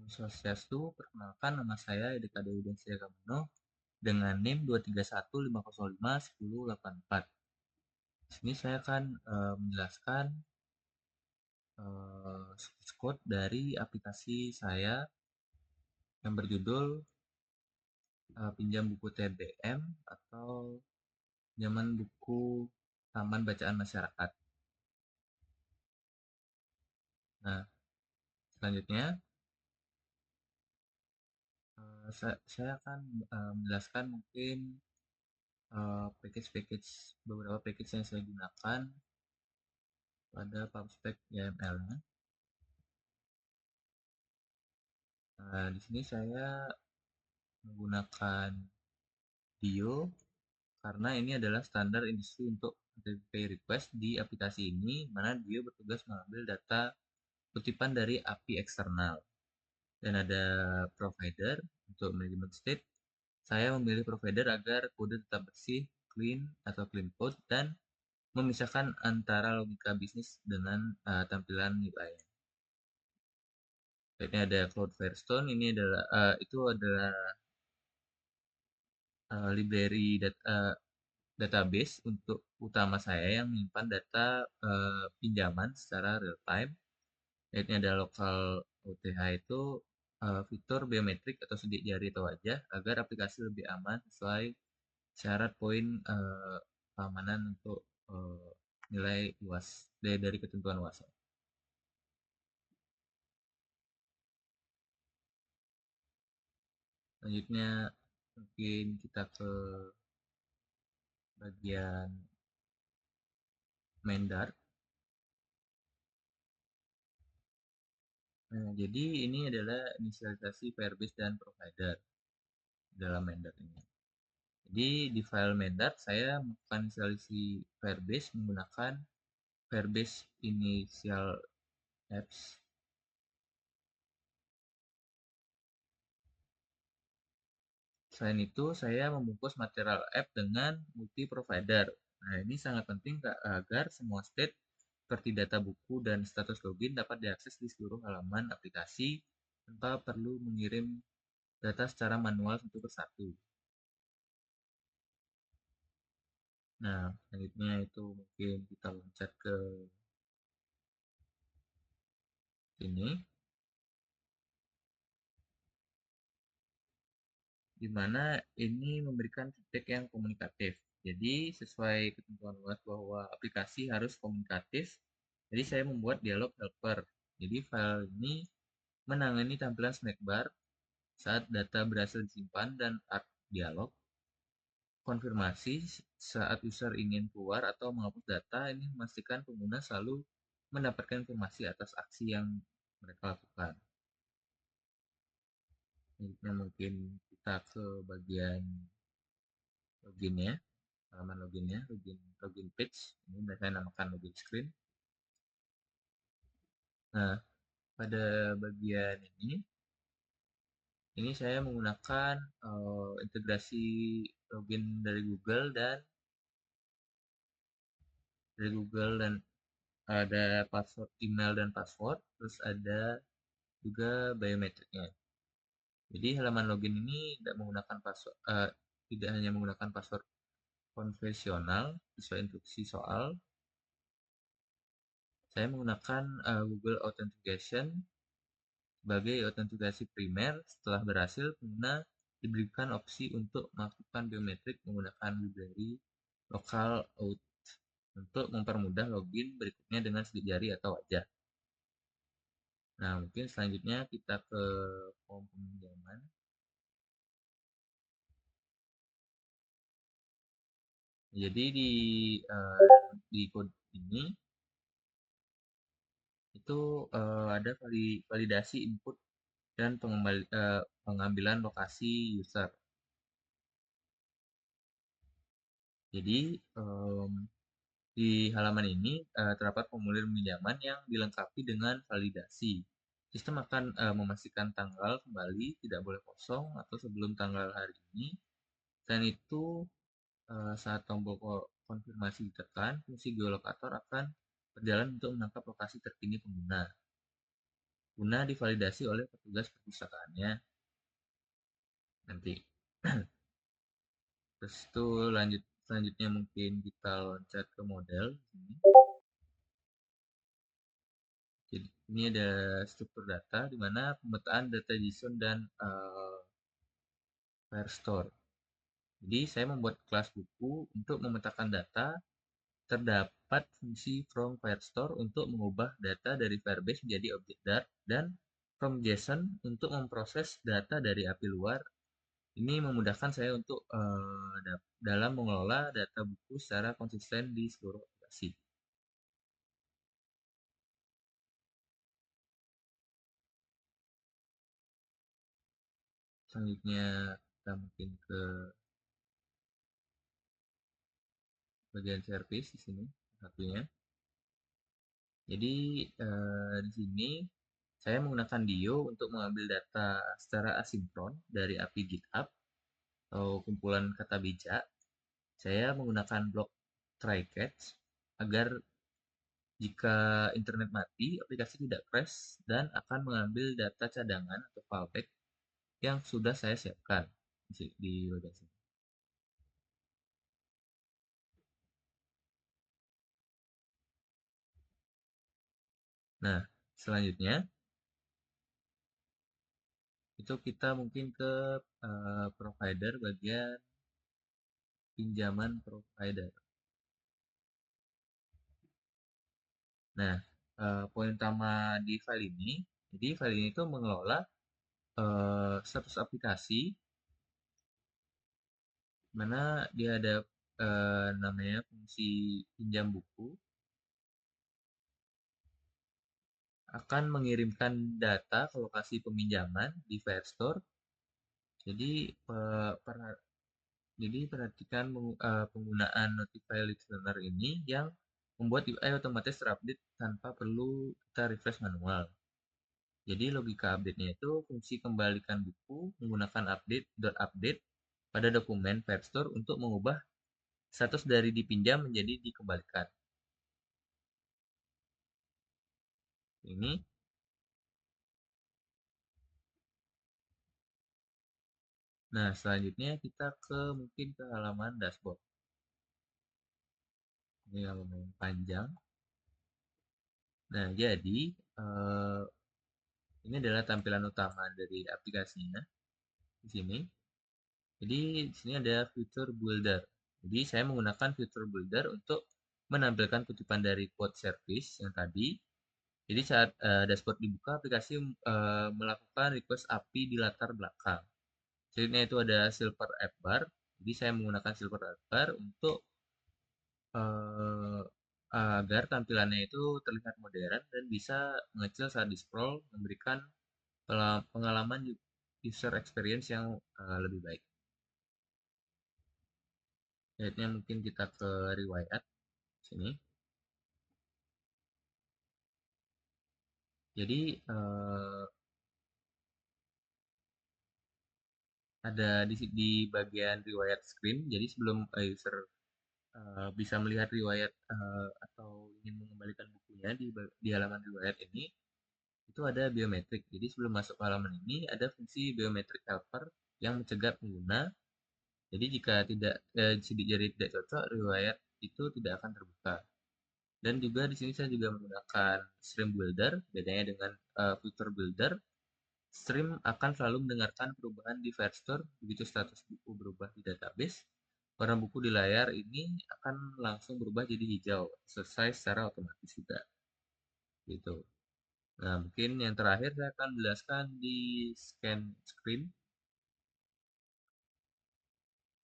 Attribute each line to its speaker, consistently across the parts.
Speaker 1: Swastiastu, perkenalkan nama saya Edeka Dewi Densia Gamono dengan NIM 23150510884. Di sini saya akan menjelaskan source code dari aplikasi saya yang berjudul Pinjam Buku TBM atau Pinjaman Buku Taman Bacaan Masyarakat. Nah, selanjutnya saya akan menjelaskan mungkin package-package beberapa package yang saya gunakan pada PubSpec YAML. Di sini saya menggunakan Dio karena ini adalah standar industri untuk HTTP request di aplikasi ini, mana Dio bertugas mengambil data kutipan dari API eksternal. Dan ada provider untuk manajemen state. Saya memilih provider agar kode tetap bersih, clean atau clean code, dan memisahkan antara logika bisnis dengan tampilan UI. Ini ada Cloud Firestone, ini adalah itu adalah library database untuk utama saya yang menyimpan data pinjaman secara real time. Ini ada local OTH itu fitur biometrik atau sidik jari atau wajah agar aplikasi lebih aman sesuai syarat poin keamanan untuk nilai UAS dari ketentuan UAS. Selanjutnya mungkin kita ke bagian Mendar. Nah, jadi ini adalah inisialisasi Firebase dan provider dalam Mendar ini. Jadi di file Mendar saya melakukan inisialisasi Firebase menggunakan Firebase Initial Apps. Selain itu, saya membungkus material app dengan multi provider. Nah, ini sangat penting agar semua state seperti data buku dan status login dapat diakses di seluruh halaman aplikasi tanpa perlu mengirim data secara manual satu persatu. Nah, selanjutnya itu mungkin kita loncat ke sini, di mana ini memberikan feedback yang komunikatif. Jadi, sesuai ketentuan UAS bahwa aplikasi harus komunikatif, jadi saya membuat dialog helper. Jadi, file ini menangani tampilan snack bar saat data berhasil disimpan dan art dialog. Konfirmasi saat user ingin keluar atau menghapus data, ini memastikan pengguna selalu mendapatkan informasi atas aksi yang mereka lakukan. Selanjutnya mungkin kita ke bagian loginnya, halaman loginnya, login page. Ini saya namakan login screen. Nah, pada bagian ini saya menggunakan integrasi login dari Google dan ada password email dan password, terus ada juga biometriknya. Jadi halaman login ini tidak hanya menggunakan password konvensional sesuai instruksi soal. Saya menggunakan Google Authentication sebagai autentikasi primer. Setelah berhasil, pengguna diberikan opsi untuk melakukan biometrik menggunakan library local auth untuk mempermudah login berikutnya dengan sidik jari atau wajah. Nah, mungkin selanjutnya kita ke form peminjaman. Jadi di code ini itu ada validasi input dan pengambilan lokasi user. Jadi di halaman ini terdapat formulir pinjaman yang dilengkapi dengan validasi. Sistem akan memastikan tanggal kembali tidak boleh kosong atau sebelum tanggal hari ini. Dan itu saat tombol konfirmasi ditekan, fungsi geolokator akan berjalan untuk menangkap lokasi terkini pengguna. guna divalidasi oleh petugas perpustakaannya nanti. Terus itu selanjutnya mungkin kita loncat ke model. Jadi ini ada struktur data di mana pemetaan data JSON dan Firestore. Jadi saya membuat kelas buku untuk memetakan data. Terdapat fungsi from Firestore untuk mengubah data dari Firebase menjadi objek Dart dan from JSON untuk memproses data dari API luar. Ini memudahkan saya untuk dalam mengelola data buku secara konsisten di seluruh aplikasi. Selanjutnya kita mungkin ke bagian service di sini satunya. Jadi di sini saya menggunakan Dio untuk mengambil data secara asinkron dari API GitHub atau kumpulan kata bijak. Saya menggunakan blok try-catch agar jika internet mati, aplikasi tidak crash dan akan mengambil data cadangan atau fallback yang sudah saya siapkan di bagian sini. Nah, selanjutnya itu kita mungkin ke provider bagian pinjaman provider. Nah, poin utama di file ini, jadi file ini tuh mengelola status aplikasi, mana dia ada namanya fungsi pinjam buku, akan mengirimkan data ke lokasi peminjaman di Firestore. Jadi perhatikan penggunaan notify listener ini yang membuat UI otomatis terupdate tanpa perlu kita refresh manual. Jadi logika update-nya itu fungsi kembalikan buku menggunakan update pada dokumen Firestore untuk mengubah status dari dipinjam menjadi dikembalikan. Ini. Nah, selanjutnya kita mungkin ke halaman dashboard. Ini halaman panjang. Nah, jadi ini adalah tampilan utama dari aplikasinya di sini. Jadi di sini ada fitur builder. Jadi saya menggunakan fitur builder untuk menampilkan kutipan dari quote service yang tadi. Jadi saat dashboard dibuka, aplikasi melakukan request API di latar belakang. Selanjutnya itu ada silver app bar. Jadi saya menggunakan silver app bar untuk agar tampilannya itu terlihat modern dan bisa mengecil saat di scroll, memberikan pengalaman user experience yang lebih baik. Selanjutnya mungkin kita ke riwayat sini. Jadi ada di bagian riwayat screen. Jadi sebelum user bisa melihat riwayat atau ingin mengembalikan bukunya di halaman riwayat ini, itu ada biometrik. Jadi sebelum masuk ke halaman ini ada fungsi biometrik helper yang mencegah pengguna. Jadi jika sidik jari tidak cocok, riwayat itu tidak akan terbuka. Dan juga di sini saya juga menggunakan stream builder. Bedanya dengan fitur builder, stream akan selalu mendengarkan perubahan di Firestore begitu status buku berubah di database. Warna buku di layar ini akan langsung berubah jadi hijau, selesai secara otomatis juga. Gitu. Nah, mungkin yang terakhir saya akan jelaskan di scan screen.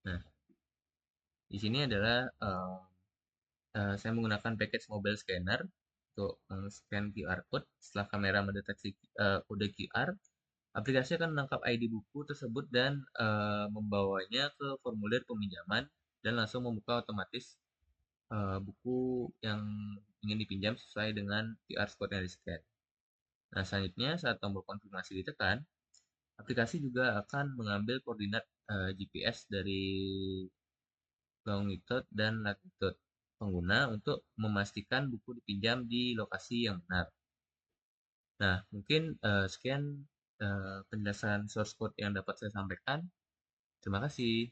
Speaker 1: Nah, di sini adalah saya menggunakan package mobile scanner untuk scan QR code. Setelah kamera mendeteksi kode QR, aplikasi akan menangkap ID buku tersebut dan membawanya ke formulir peminjaman dan langsung membuka otomatis buku yang ingin dipinjam sesuai dengan QR code yang di-scan. Nah, selanjutnya saat tombol konfirmasi ditekan, aplikasi juga akan mengambil koordinat GPS dari longitude dan latitude pengguna untuk memastikan buku dipinjam di lokasi yang benar. Nah, mungkin sekian penjelasan source code yang dapat saya sampaikan. Terima kasih.